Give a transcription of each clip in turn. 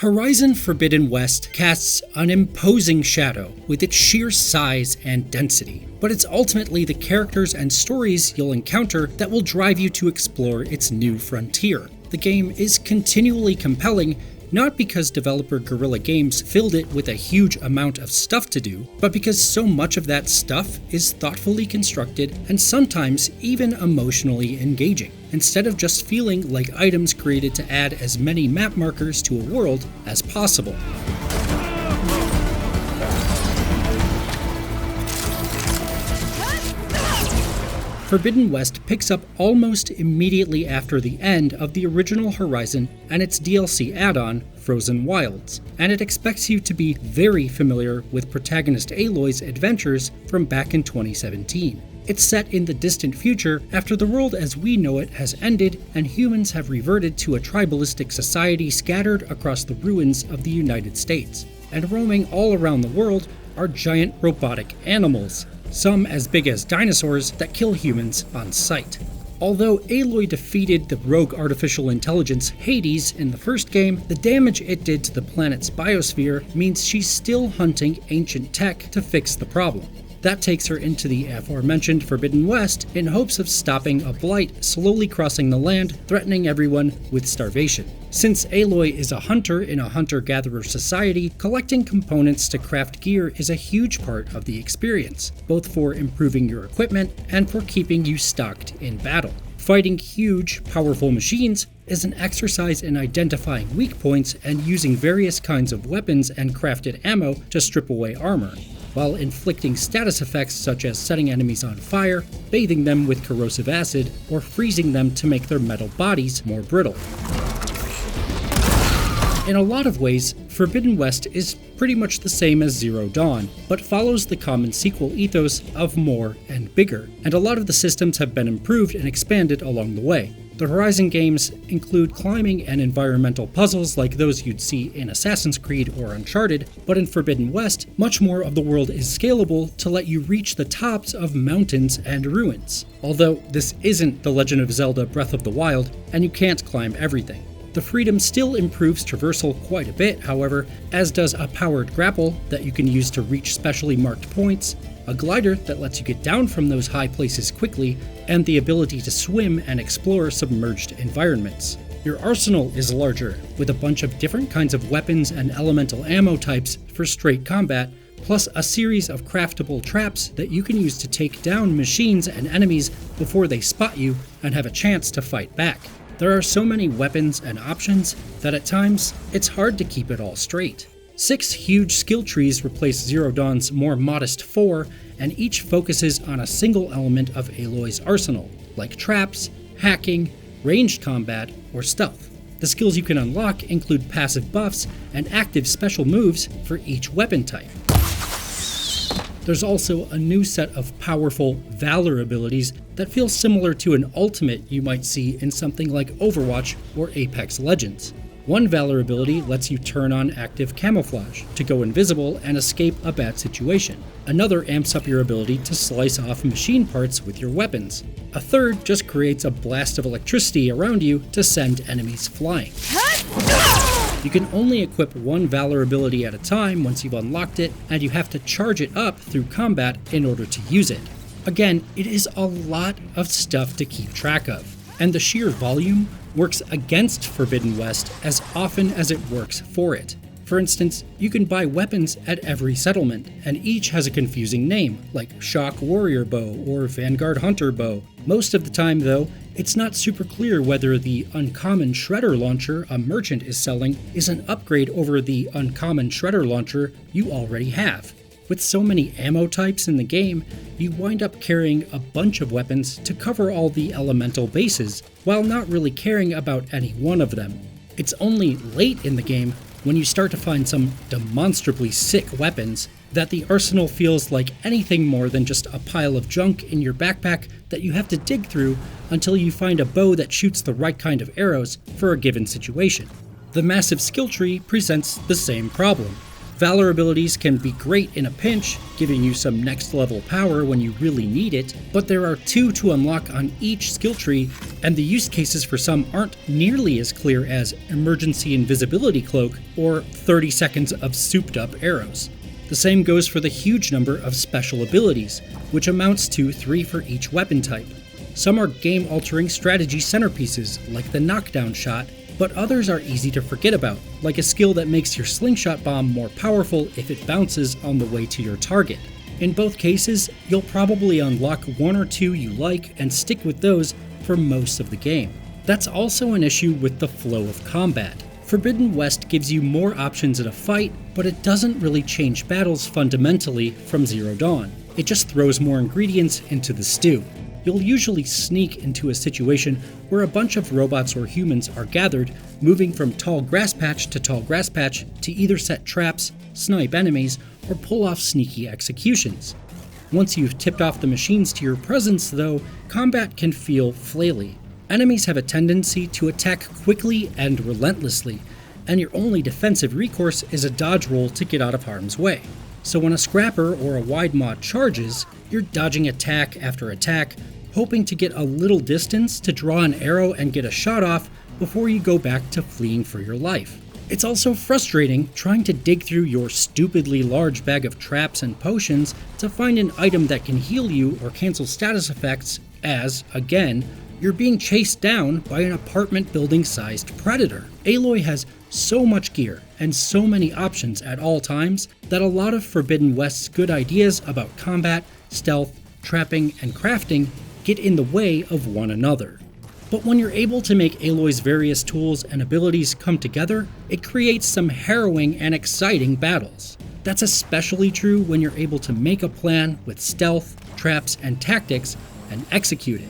Horizon Forbidden West casts an imposing shadow with its sheer size and density, but it's ultimately the characters and stories you'll encounter that will drive you to explore its new frontier. The game is continually compelling, not because developer Guerrilla Games filled it with a huge amount of stuff to do, but because so much of that stuff is thoughtfully constructed and sometimes even emotionally engaging, instead of just feeling like items created to add as many map markers to a world as possible. Forbidden West picks up almost immediately after the end of the original Horizon and its DLC add-on, Frozen Wilds, and it expects you to be very familiar with protagonist Aloy's adventures from back in 2017. It's set in the distant future after the world as we know it has ended and humans have reverted to a tribalistic society scattered across the ruins of the United States. And roaming all around the world are giant robotic animals, some as big as dinosaurs that kill humans on sight. Although Aloy defeated the rogue artificial intelligence Hades in the first game, the damage it did to the planet's biosphere means she's still hunting ancient tech to fix the problem. That takes her into the aforementioned Forbidden West in hopes of stopping a blight slowly crossing the land, threatening everyone with starvation. Since Aloy is a hunter in a hunter-gatherer society, collecting components to craft gear is a huge part of the experience, both for improving your equipment and for keeping you stocked in battle. Fighting huge, powerful machines is an exercise in identifying weak points and using various kinds of weapons and crafted ammo to strip away armor, while inflicting status effects such as setting enemies on fire, bathing them with corrosive acid, or freezing them to make their metal bodies more brittle. In a lot of ways, Forbidden West is pretty much the same as Zero Dawn, but follows the common sequel ethos of more and bigger, and a lot of the systems have been improved and expanded along the way. The Horizon games include climbing and environmental puzzles like those you'd see in Assassin's Creed or Uncharted, but in Forbidden West, much more of the world is scalable to let you reach the tops of mountains and ruins. Although this isn't The Legend of Zelda Breath of the Wild, and you can't climb everything. The freedom still improves traversal quite a bit, however, as does a powered grapple that you can use to reach specially marked points, a glider that lets you get down from those high places quickly, and the ability to swim and explore submerged environments. Your arsenal is larger, with a bunch of different kinds of weapons and elemental ammo types for straight combat, plus a series of craftable traps that you can use to take down machines and enemies before they spot you and have a chance to fight back. There are so many weapons and options that at times, it's hard to keep it all straight. 6 huge skill trees replace Zero Dawn's more modest 4, and each focuses on a single element of Aloy's arsenal, like traps, hacking, ranged combat, or stealth. The skills you can unlock include passive buffs and active special moves for each weapon type. There's also a new set of powerful Valor abilities that feel similar to an ultimate you might see in something like Overwatch or Apex Legends. One Valor ability lets you turn on active camouflage to go invisible and escape a bad situation. Another amps up your ability to slice off machine parts with your weapons. A third just creates a blast of electricity around you to send enemies flying. You can only equip one Valor ability at a time once you've unlocked it, and you have to charge it up through combat in order to use it. Again, it is a lot of stuff to keep track of, and the sheer volume works against Forbidden West as often as it works for it. For instance, you can buy weapons at every settlement, and each has a confusing name, like Shock Warrior Bow or Vanguard Hunter Bow. Most of the time, though, it's not super clear whether the Uncommon Shredder Launcher a merchant is selling is an upgrade over the Uncommon Shredder Launcher you already have. With so many ammo types in the game, you wind up carrying a bunch of weapons to cover all the elemental bases, while not really caring about any one of them. It's only late in the game, when you start to find some demonstrably sick weapons, that the arsenal feels like anything more than just a pile of junk in your backpack that you have to dig through until you find a bow that shoots the right kind of arrows for a given situation. The massive skill tree presents the same problem. Valor abilities can be great in a pinch, giving you some next level power when you really need it, but there are 2 to unlock on each skill tree, and the use cases for some aren't nearly as clear as Emergency Invisibility Cloak or 30 seconds of souped up arrows. The same goes for the huge number of special abilities, which amounts to 3 for each weapon type. Some are game-altering strategy centerpieces, like the knockdown shot, but others are easy to forget about, like a skill that makes your slingshot bomb more powerful if it bounces on the way to your target. In both cases, you'll probably unlock 1 or 2 you like and stick with those for most of the game. That's also an issue with the flow of combat. Forbidden West gives you more options in a fight, but it doesn't really change battles fundamentally from Zero Dawn. It just throws more ingredients into the stew. You'll usually sneak into a situation where a bunch of robots or humans are gathered, moving from tall grass patch to tall grass patch to either set traps, snipe enemies, or pull off sneaky executions. Once you've tipped off the machines to your presence, though, combat can feel flaily. Enemies have a tendency to attack quickly and relentlessly, and your only defensive recourse is a dodge roll to get out of harm's way. So when a scrapper or a wide mod charges, you're dodging attack after attack, hoping to get a little distance to draw an arrow and get a shot off before you go back to fleeing for your life. It's also frustrating trying to dig through your stupidly large bag of traps and potions to find an item that can heal you or cancel status effects as, again, you're being chased down by an apartment building sized predator. Aloy has so much gear and so many options at all times that a lot of Forbidden West's good ideas about combat, stealth, trapping, and crafting get in the way of one another. But when you're able to make Aloy's various tools and abilities come together, it creates some harrowing and exciting battles. That's especially true when you're able to make a plan with stealth, traps, and tactics and execute it.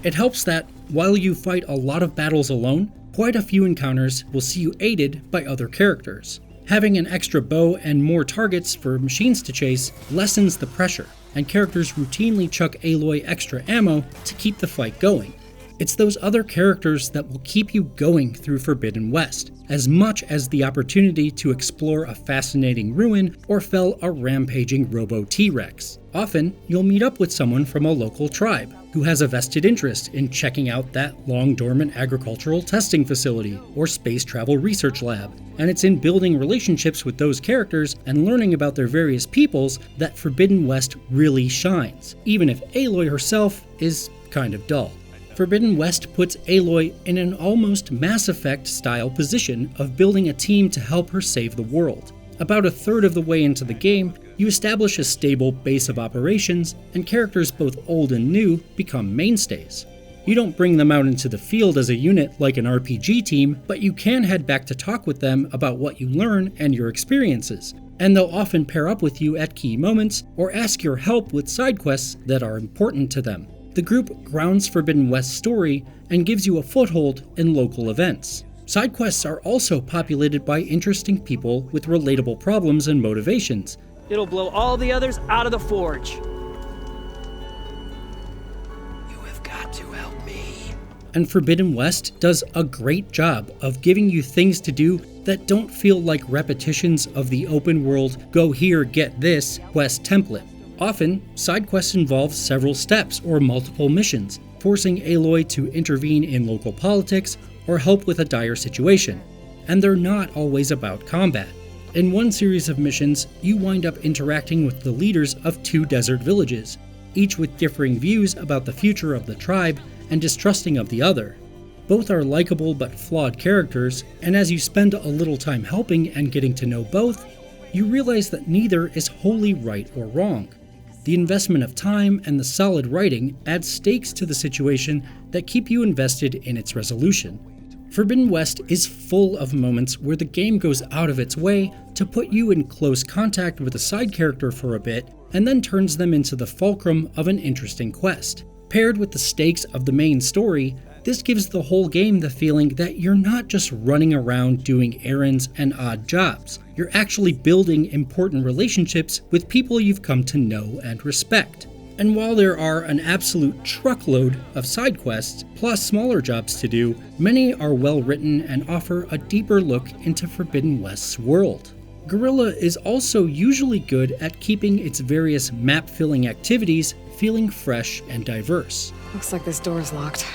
It helps that, while you fight a lot of battles alone, quite a few encounters will see you aided by other characters. Having an extra bow and more targets for machines to chase lessens the pressure, and characters routinely chuck Aloy extra ammo to keep the fight going. It's those other characters that will keep you going through Forbidden West, as much as the opportunity to explore a fascinating ruin or fell a rampaging Robo-T-Rex. Often, you'll meet up with someone from a local tribe who has a vested interest in checking out that long-dormant agricultural testing facility or space travel research lab, and it's in building relationships with those characters and learning about their various peoples that Forbidden West really shines, even if Aloy herself is kind of dull. Forbidden West puts Aloy in an almost Mass Effect style position of building a team to help her save the world. About a third of the way into the game, you establish a stable base of operations, and characters both old and new become mainstays. You don't bring them out into the field as a unit like an RPG team, but you can head back to talk with them about what you learn and your experiences, and they'll often pair up with you at key moments or ask your help with side quests that are important to them. The group grounds Forbidden West's story and gives you a foothold in local events. Side quests are also populated by interesting people with relatable problems and motivations. It'll blow all the others out of the forge. You have got to help me. And Forbidden West does a great job of giving you things to do that don't feel like repetitions of the open world go here, get this quest template. Often, side quests involve several steps or multiple missions, forcing Aloy to intervene in local politics or help with a dire situation. And they're not always about combat. In one series of missions, you wind up interacting with the leaders of 2 desert villages, each with differing views about the future of the tribe and distrusting of the other. Both are likable but flawed characters, and as you spend a little time helping and getting to know both, you realize that neither is wholly right or wrong. The investment of time and the solid writing add stakes to the situation that keep you invested in its resolution. Forbidden West is full of moments where the game goes out of its way to put you in close contact with a side character for a bit, and then turns them into the fulcrum of an interesting quest. Paired with the stakes of the main story, this gives the whole game the feeling that you're not just running around doing errands and odd jobs. You're actually building important relationships with people you've come to know and respect. And while there are an absolute truckload of side quests, plus smaller jobs to do, many are well written and offer a deeper look into Forbidden West's world. Guerrilla is also usually good at keeping its various map-filling activities feeling fresh and diverse. Looks like this door's locked.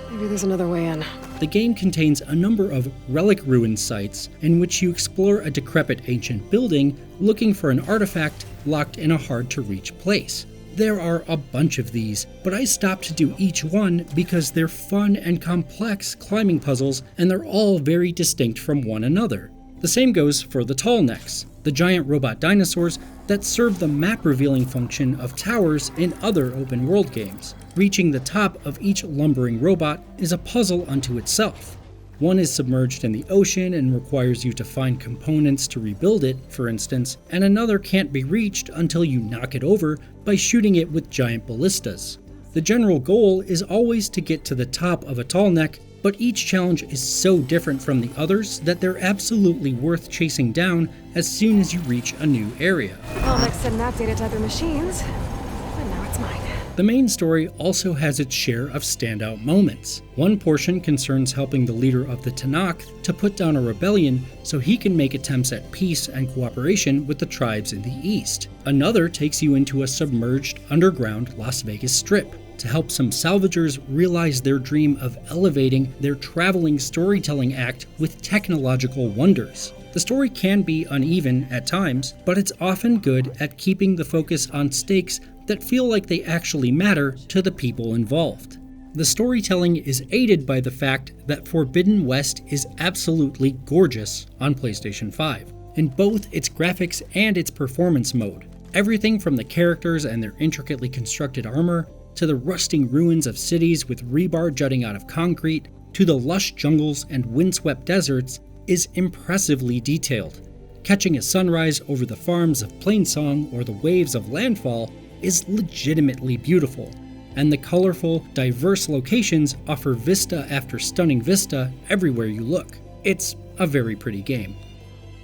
Maybe there's another way in. The game contains a number of relic ruin sites in which you explore a decrepit ancient building looking for an artifact locked in a hard-to-reach place. There are a bunch of these, but I stopped to do each one because they're fun and complex climbing puzzles and they're all very distinct from one another. The same goes for the tall necks, the giant robot dinosaurs that serve the map-revealing function of towers in other open-world games. Reaching the top of each lumbering robot is a puzzle unto itself. One is submerged in the ocean and requires you to find components to rebuild it, for instance, and another can't be reached until you knock it over by shooting it with giant ballistas. The general goal is always to get to the top of a tall neck, but each challenge is so different from the others that they're absolutely worth chasing down as soon as you reach a new area. Well, next send that data to other machines, but now it's mine. The main story also has its share of standout moments. One portion concerns helping the leader of the Tanakh to put down a rebellion so he can make attempts at peace and cooperation with the tribes in the east. Another takes you into a submerged underground Las Vegas Strip to help some salvagers realize their dream of elevating their traveling storytelling act with technological wonders. The story can be uneven at times, but it's often good at keeping the focus on stakes that feel like they actually matter to the people involved. The storytelling is aided by the fact that Forbidden West is absolutely gorgeous on PlayStation 5, in both its graphics and its performance mode. Everything from the characters and their intricately constructed armor, to the rusting ruins of cities with rebar jutting out of concrete, to the lush jungles and windswept deserts, is impressively detailed. Catching a sunrise over the farms of Plainsong or the waves of Landfall is legitimately beautiful, and the colorful, diverse locations offer vista after stunning vista everywhere you look. It's a very pretty game.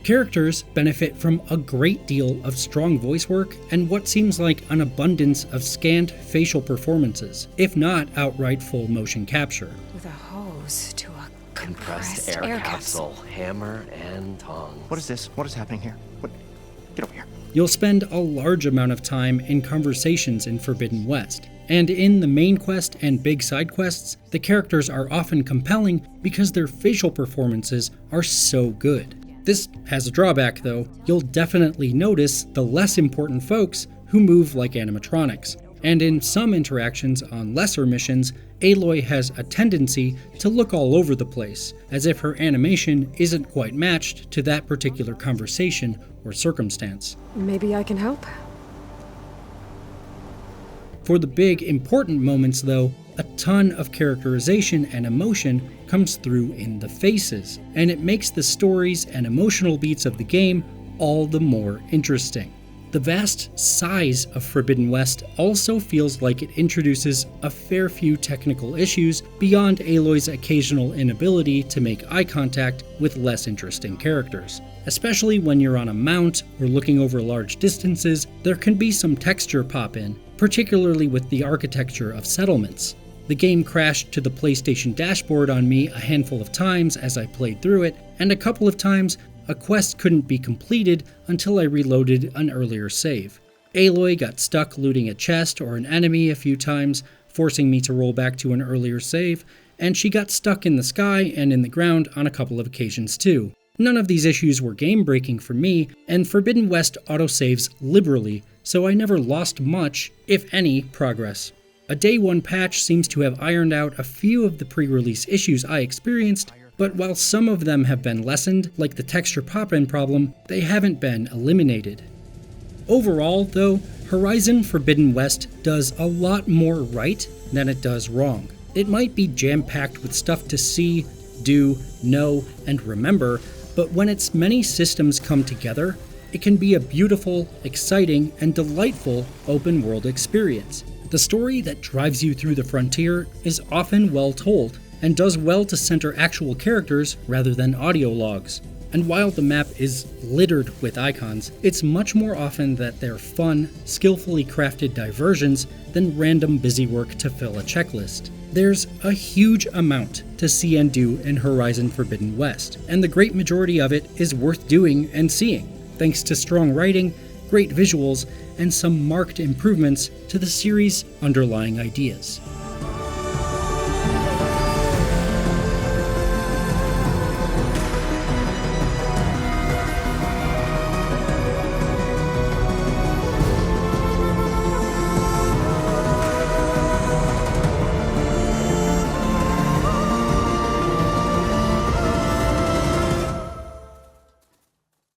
Characters benefit from a great deal of strong voice work and what seems like an abundance of scanned facial performances, if not outright full motion capture. With a hose to a Compressed air capsule, hammer and tongs. What is this? What is happening here? What? Get over here. You'll spend a large amount of time in conversations in Forbidden West, and in the main quest and big side quests, the characters are often compelling because their facial performances are so good. This has a drawback though. You'll definitely notice the less important folks who move like animatronics, and in some interactions on lesser missions, Aloy has a tendency to look all over the place, as if her animation isn't quite matched to that particular conversation or circumstance. Maybe I can help? For the big, important moments though, a ton of characterization and emotion comes through in the faces, and it makes the stories and emotional beats of the game all the more interesting. The vast size of Forbidden West also feels like it introduces a fair few technical issues beyond Aloy's occasional inability to make eye contact with less interesting characters. Especially when you're on a mount or looking over large distances, there can be some texture pop in, particularly with the architecture of settlements. The game crashed to the PlayStation dashboard on me a handful of times as I played through it, and a couple of times a quest couldn't be completed until I reloaded an earlier save. Aloy got stuck looting a chest or an enemy a few times, forcing me to roll back to an earlier save, and she got stuck in the sky and in the ground on a couple of occasions too. None of these issues were game-breaking for me, and Forbidden West autosaves liberally, so I never lost much, if any, progress. A Day 1 patch seems to have ironed out a few of the pre-release issues I experienced, but while some of them have been lessened, like the texture pop-in problem, they haven't been eliminated. Overall, though, Horizon Forbidden West does a lot more right than it does wrong. It might be jam-packed with stuff to see, do, know, and remember, but when its many systems come together, it can be a beautiful, exciting, and delightful open-world experience. The story that drives you through the frontier is often well told, and does well to center actual characters rather than audio logs. And while the map is littered with icons, it's much more often that they're fun, skillfully crafted diversions than random busywork to fill a checklist. There's a huge amount to see and do in Horizon Forbidden West, and the great majority of it is worth doing and seeing, thanks to strong writing, great visuals, and some marked improvements to the series' underlying ideas.